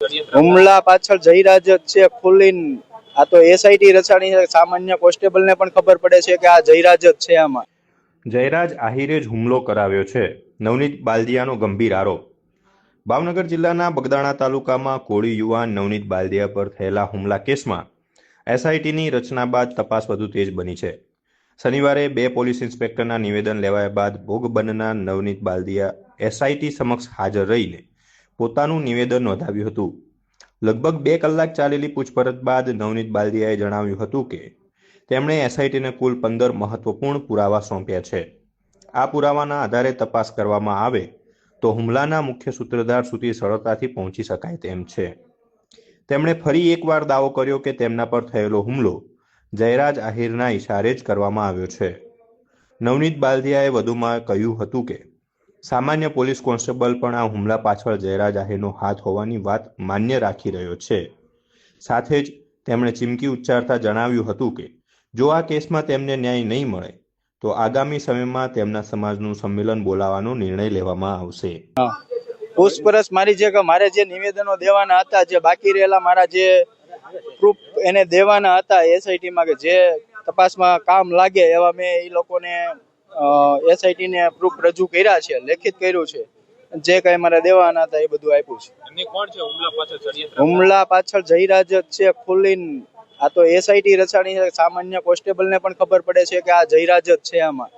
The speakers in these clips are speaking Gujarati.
હુમલા પાછળ જયરાજ જ છે ખુલીન. આ તો એસઆઈટી રચાણી છે. સામાન્ય કોન્સ્ટેબલ ને પણ ખબર પડે છે કે આ જયરાજ જ છે. આમાં જયરાજ આહિરે જ હુમલો કરાવ્યો છે. નવનીત બાલદિયાનો ગંભીર આરોપ. ભાવનગર જિલ્લાના બગદાણા તાલુકામાં કોળી યુવાન નવનીત બાલદિયા પર થયેલા હુમલા કેસમાં એસઆઈટીની રચના બાદ તપાસ વધુ તેજ બની છે. શનિવારે 2 પોલીસ ઇન્સ્પેક્ટરના નિવેદન લેવાયા બાદ ભોગ બનનાર નવનીત બાલદિયા એસઆઈટી સમક્ષ હાજર રહીને પોતાનું નિવેદન નોંધાવ્યું હતું. લગભગ 2 કલાક ચાલેલી પૂછપરછ બાદ નવનીત બાલદિયાએ જણાવ્યું હતું કે તેમણે એસઆઈટીને કુલ 15 મહત્વપૂર્ણ પુરાવા સોંપ્યા છે. આ પુરાવાના આધારે તપાસ કરવામાં આવે તો હુમલાના મુખ્ય સૂત્રધાર સુધી સરળતાથી પહોંચી શકાય તેમ છે. તેમણે ફરી એકવાર દાવો કર્યો કે તેમના પર થયેલો હુમલો જયરાજ આહિરના ઇશારે જ કરવામાં આવ્યો છે. નવનીત બાલદિયાએ વધુમાં કહ્યું હતું કે સામાન્ય પોલીસ કોન્સ્ટેબલ પણ આ હુમલા પાછળ જયરાજ આહિરનો હાથ હોવાની વાત માન્ય રાખી રહ્યો છે. સાથે જ તેમણે ચીમકી ઉચ્ચારતા જણાવ્યું હતું કે જો આ કેસમાં તેમને ન્યાય નહીં મળે તો આગામી સમયમાં તેમના સમાજનું સંમેલન બોલાવવાનો નિર્ણય લેવામાં આવશે. પૂછપરછ મારી જે મારે જે નિવેદનો દેવાના હતા, જે બાકી રહેલા મારા જે પ્રૂફ એને દેવાના હતા એસઆઈટીમાં, કે જે તપાસમાં કામ લાગે એવા મેં એ લોકોને એસઆઈટી ને પ્રૂફ રજૂ કર્યા છે, લેખિત કર્યું છે. જે કઈ મારે દેવાના હતા એ બધું આપ્યું છે. હુમલા પાછળ જયરાજ જ છે ખુલીન. આ તો એસઆઈટી રચાણી છે. સામાન્ય કોન્સ્ટેબલ ને પણ ખબર પડે છે કે આ જયરાજ જ છે. આમાં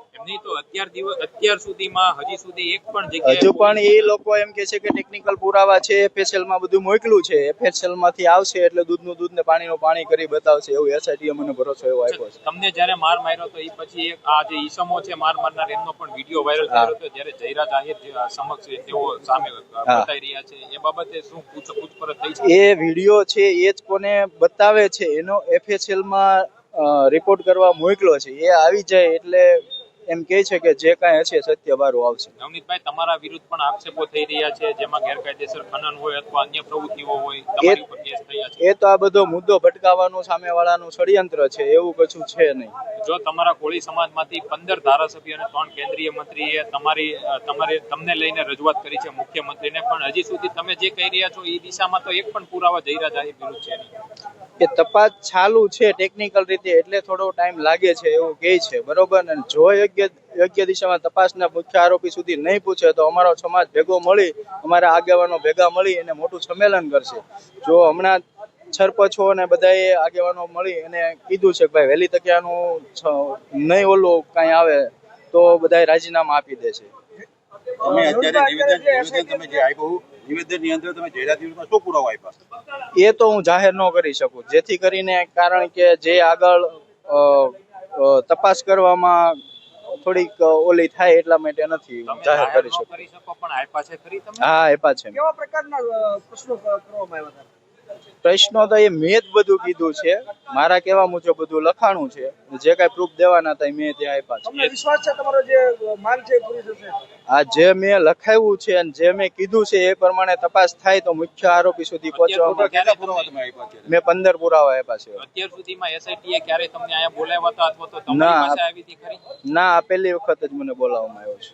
અત્યાર સુધીમાં હજી સુધી એક પણ જગ્યાએ હજુ પણ એ લોકો એમ કે છે કે ટેકનિકલ પુરાવા છે, એફએસએલ માં બધું મોકલું છે, એફએસએલ માંથી આવશે એટલે દૂધનું દૂધ ને પાણીનું પાણી કરી બતાવશે, એવું એસઆઈટી મને ભરોસો એવો આપ્યો છે. તમને જયારે માર માર્યો તો એ પછી આ જે ઈસમો છે માર મારનાર એમનો પણ વિડીયો વાયરલ થયો હતો, જ્યારે જયરાજ આહિર સમક્ષ તેઓ સામે બતાવી રહ્યા છે, એ બાબતે શું પૂછપરછ થઈ છે? એ વિડીયો છે એ જ કોને બતાવે છે એનો એફએસએલ માં રિપોર્ટ કરવા મોકલો છે. એ આવી જાય એટલે એમ કહે છે કે જે કાંઈ હશે સત્ય બહાર આવશે. નવનીતભાઈ, તમારા વિરુદ્ધ પણ આક્ષેપો થઈ રહ્યા છે, જેમાં ગેરકાયદેસર ખનન હોય અથવા અન્ય પ્રવૃત્તિઓ હોય, તમારી ઉપર કેસ થયા છે. એ તો આ બધો મુદ્દો ભટકાવવાનું સામેવાળાનું ષડયંત્ર છે, એવું કશું છે નહીં. જો તમારા કોળી સમાજમાંથી 15 ધારાસભ્ય અને 3 કેન્દ્રીય મંત્રીએ તમને લઈને રજૂઆત કરી છે મુખ્યમંત્રીને, પણ હજી સુધી તમે જે કહી રહ્યા છો એ દિશામાં તો એક પણ પુરાવા જયરાજ આહિર વિરુદ્ધ છે નહીં. એ તપાસ ચાલુ છે ટેકનિકલ રીતે, એટલે થોડો ટાઈમ લાગે છે એવું કહે છે, બરોબર ને. જો યોગ્ય દિશામાં તપાસના મુખ્ય આરોપી સુધી નહીં પૂછે તો અમારો સમાજ ભેગો મળી, અમારા આગેવાનો ભેગા મળી અને મોટું સંમેલન કરશે. જો હમણાં સરપંચો અને બધાએ આગેવાનો મળી અને કીધું છે કે ભાઈ વહેલી તકે આનું નહીં ઓલું કાંઈ આવે તો બધા રાજીનામા આપી દે છે. તમે અત્યારે નિવેદન તમે જે આપ્યું નિવેદનની અંદર તમે જયરાજ વિરુદ્ધમાં શું પુરાવા આપ્યા? એ તો હું જાહેર ન કરી શકું, જેથી કરીને કારણ કે જે આગળ તપાસ કરવામાં થોડીક ઓલી થાય એટલા માટે નથી જાહેર કરી શકું. પણ આપ્યા છે ખરી તમે? હા, આપ્યા છે. કેવા પ્રકારના પ્રશ્નો કરવામાં આવ્યા હતા? પ્રશ્નો તો એ મેં જ બધું કીધું છે, મારા કહેવા મુજબ બધું લખાણું છે. જે કાંઈ પ્રૂફ દેવાના હતા મેં ત્યાં આપ્યા છે. તમને વિશ્વાસ છે તમારો જે માંગ છે પૂરી થશે? આ જે મેં લખાવ્યું છે અને જે મેં કીધું છે એ પ્રમાણે તપાસ થાય તો મુખ્ય આરોપી સુધી પહોંચવામાં. કેટલા પુરાવા તમે આપ્યા છે? મેં 15 પુરાવા આપ્યા છે. અત્યાર સુધીમાં એસઆઈટીએ ક્યારે તમને અહીંયા બોલાવ્યા હતા અથવા તો તમારી પાસે આવી હતી ખરી? ના, આ પહેલી વખત જ મને બોલાવવામાં આવ્યો છે.